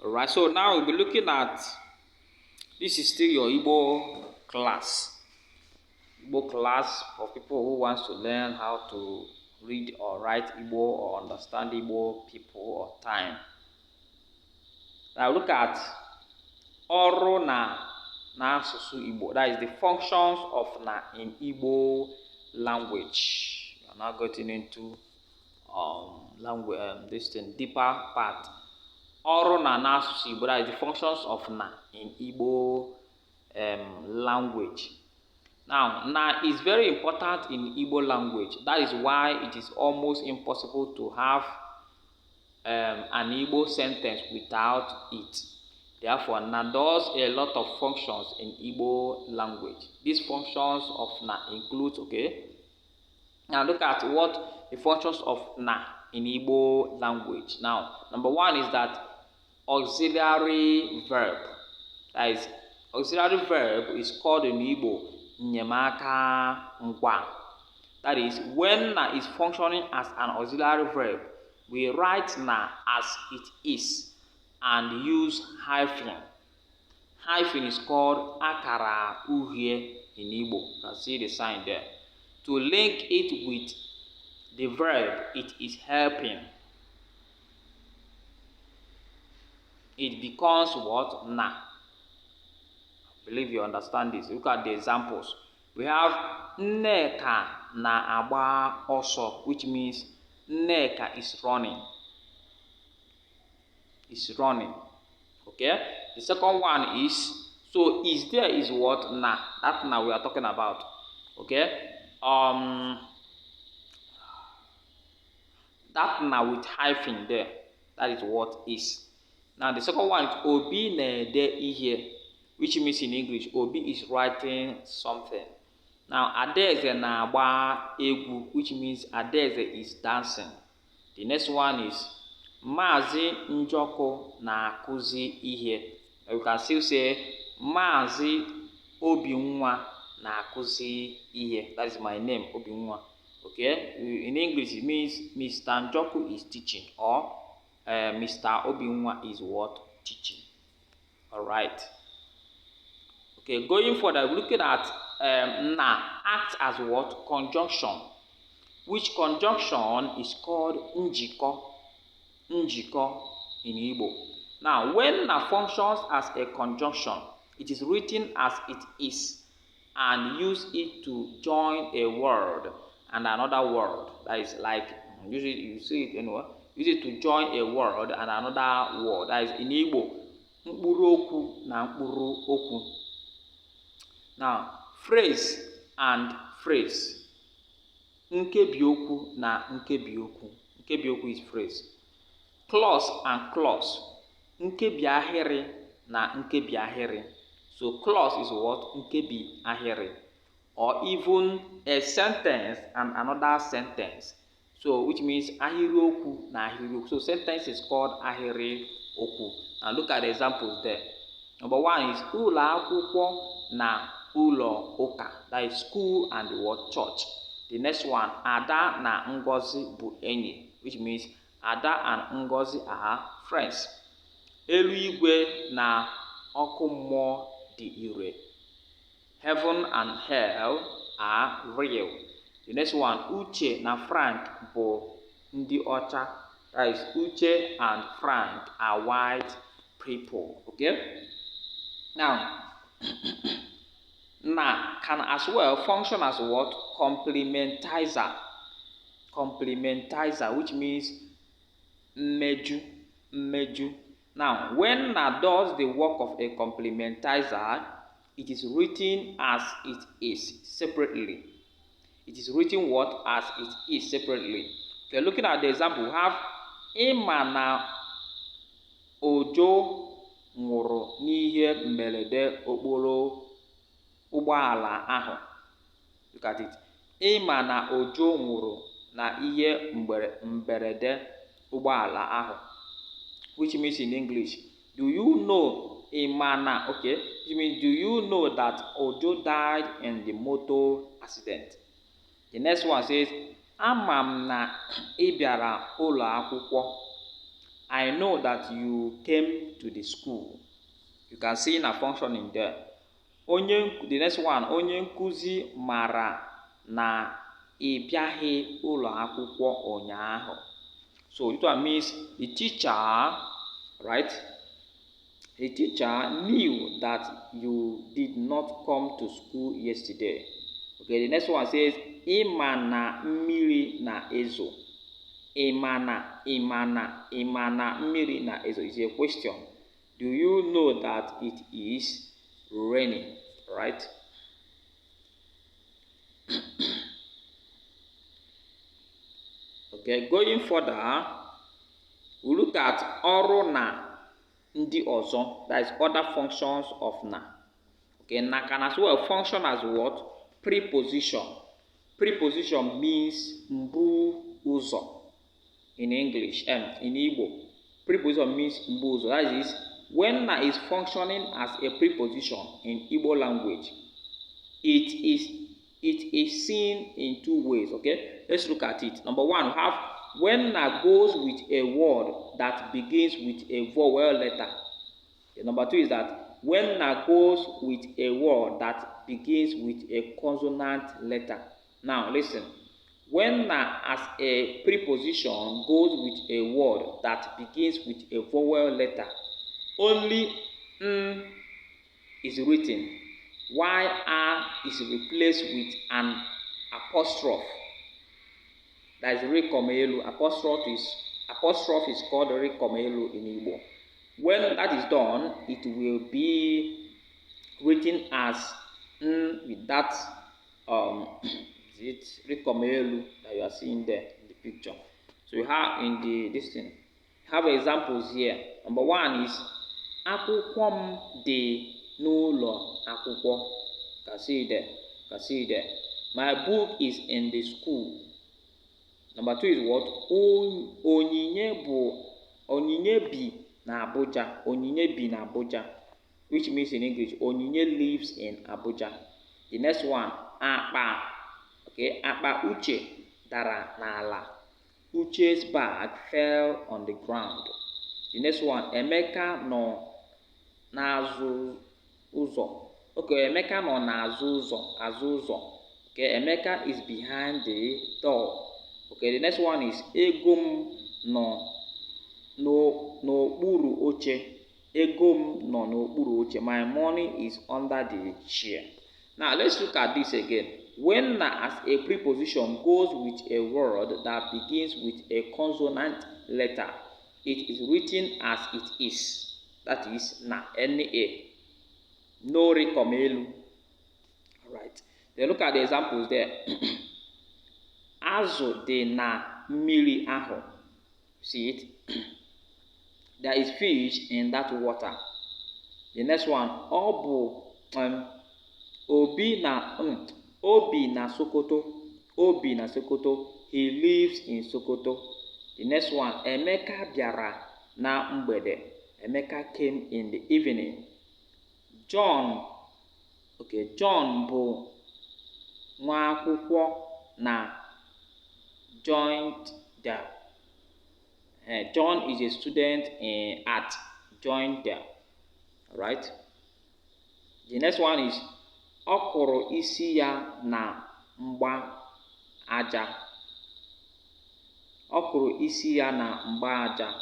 Alright, so now we'll be looking at, this is still your Igbo class. Igbo class for people who wants to learn how to read or write Igbo or understand Igbo people or time. Now look at Ọrụ na asụsụ Igbo. That is the functions of na in Igbo language. We are now getting into language, this thing, deeper part. Ọrụ na asụsụ Igbo, that is the functions of na in Igbo language. Now, na is very important in Igbo language. That is why it is almost impossible to have an Igbo sentence without it. Therefore, na does a lot of functions in Igbo language. These functions of na include, okay? Now look at what the functions of na in Igbo language. Now, number one is that auxiliary verb. That is, auxiliary verb is called in Igbo nyemaka ngwa. That is, when na is functioning as an auxiliary verb, we write na as it is and use hyphen. Hyphen is called akara uhie in Igbo. You can see the sign there. To link it with the verb it is helping, it becomes what? Na. I believe you understand this. Look at the examples. We have Nneka na-agba ọsọ, which means Nneka is running. Is running. Okay? The second one is, so is there is what? Na. That na we are talking about. Okay? That na with hyphen there. That is what is. Now the second one is Obi na-ede ihe, which means in English, Obi is writing something. Now Adaeze na-agba egwu, which means Adaeze is dancing. The next one is Maazị Njoko na-akụzi ihe. You can still say Maazị Obinwa na-akụzi ihe. That is my name, Obinwa. Okay? In English it means Mr. Njoku is teaching, or Mr. Obinwa is what? Teaching. Alright. Okay, going further, looking at na acts as what? Conjunction. Which conjunction is called njiko. Njiko in Igbo. Now, when na functions as a conjunction, it is written as it is and use it to join a word and another word. That is like, usually you see it anywhere. Use it to join a word and another word. That is in Igbo, mkpụrụ okwu na mkpụrụ okwu. Now, phrase and phrase. Nkebi okwu na nkebi okwu. Nkebi okwu is phrase. Clause and clause. Nkebi ahịrị na nkebi ahịrị. So clause is what? Nkebi ahịrị. Or even a sentence and another sentence. So which means ahịrịokwu na ahịrịokwu. So sentence is called ahịrịokwu. Now look at the examples there. Number one is ụlọ akwụkwọ na ụlọ ụka. That is school and the word church. The next one, Ada na Ngozi bụ enyi, which means Ada and Ngozi are friends. Eluigwe na ọkụ mmụọ dị ire. Heaven and hell are real. The next one, Uche na Frank bụ ndị ọcha. That is, Uche and Frank are white people. Okay? Now, na can as well function as what? Complementizer. Complementizer, which means mmeju. Mmeju. Now, when na does the work of a complementizer, it is written as it is separately. It is written what? As it is separately. Okay, looking at the example, we have Ịma na Ojo nwụrụ n'ihe mberede okporo ụgbọala ahụ. Look at it. Ịma na Ojo nwụrụ na ihe mberede ụgbọala ahụ. Which means in English, do you know ịma na, okay, which means do you know that Ojo died in the motor accident? The next one says, Ama m na ị bịara ụlọ akwụkwọ. I know that you came to the school. You can see na function in there. The next one, onye nkuzi mara na ị bịaghị ụlọ akwụkwọ ụnyaahụ. So this one means the teacher, right? The teacher knew that you did not come to school yesterday. Okay, the next one says, ịma na mmiri na-ezo. Ịma na mmiri na-ezo is a question. Do you know that it is raining, right? Okay, going further, we look at ọrụ na ndị ọzọ, that is other functions of na. Okay, na can as well function as what? Preposition. Preposition means mbu ụzọ in English, in Igbo. Preposition means mbu ụzọ. That is, when na is functioning as a preposition in Igbo language, it is seen in two ways. Okay, let's look at it. Number one, we have when na goes with a word that begins with a vowel letter. Okay, number two is that when na goes with a word that begins with a consonant letter. Now listen, when na as a preposition goes with a word that begins with a vowel letter, only n is written, while a is replaced with an apostrophe. That is rekomelu. Apostrophe is called rekomelu in Igbo. When that is done, it will be written as n with that rekomelu that you are seeing there in the picture. So you have in this thing, have examples here. Number one is akwụkwọ m dị n'ụlọ akwụkwọ. Can see it there. My book is in the school. Number two is what? Onyinye bi na Abuja. Onyinye bi na Abuja, which means in English, Onyinye lives in Abuja. The next one, akpa. Okay, akpa Uche dara n'ala. Uche's bag fell on the ground. The next one, Emeka nọ n'azụ ụzọ. Okay, Emeka nọ azụ ụzọ. Okay, Emeka is behind the door. Okay, the next one is ego m nọ n'okpuru oche. Ego m nọ n'okpuru oche. My money is under the chair. Now let's look at this again. When na as a preposition goes with a word that begins with a consonant letter, it is written as it is. That is na, N-A. No rekomelu. Alright. Then look at the examples there. Azụ dị na mmiri ahụ. See it? There is fish in that water. The next one, ọ bụ Obi na Sokoto. Obi na Sokoto. He lives in Sokoto. The next one, Emeka bịara na mgbede. Emeka came in the evening. John bụ nwa akwụkwọ na joined there. John is a student at joined there. Alright. The next one is ọ kụrụ isi ya na mgba aja. Ọ kụrụ isi ya na mgba aja.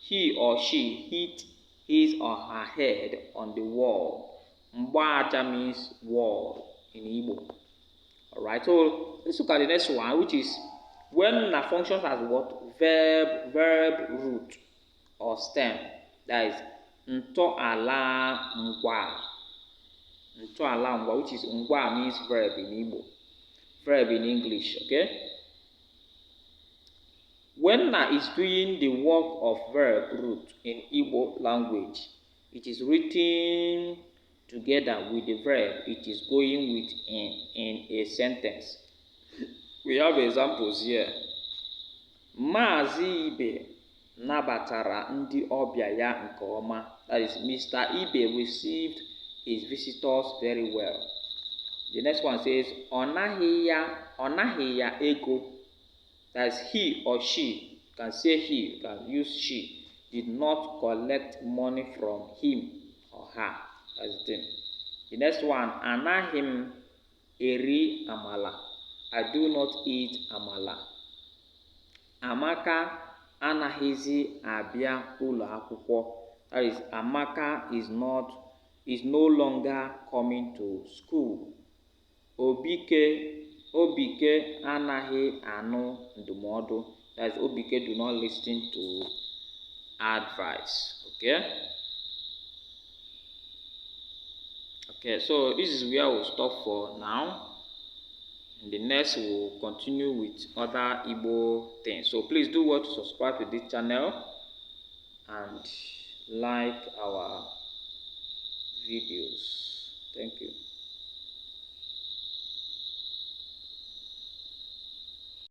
He or she hit his or her head on the wall. Mgba aja means wall in Igbo. Alright, so let's look at the next one, which is when na functions as what? Verb root or stem. That is ntọala ngwa. Ntọala ngwa, which is ngwa means verb in Igbo. Verb in English, okay? When na is doing the work of verb root in Igbo language, it is written together with the verb it is going with in a sentence. We have examples here. Maazị Ibe nabatara ndị ọbịa ya nke ọma. That is, Mr. Ibe received his visitors very well. The next one says, ọ naghị ya ego. That is, he or she. You can say he, you can use she. did not collect money from him or her. That's the thing. The next one, anaghị m eri amala. I do not eat amala. Amaka anaghịzi abịa ụlọ akwụkwọ. That is, Amaka is no longer coming to school. Obike anaghị anụ ndụmọdụ. That is, Obike do not listen to advice. Okay, so this is where we'll stop for now. In the next, we'll continue with other Igbo things. So please do well to subscribe to this channel and like our videos. Thank you.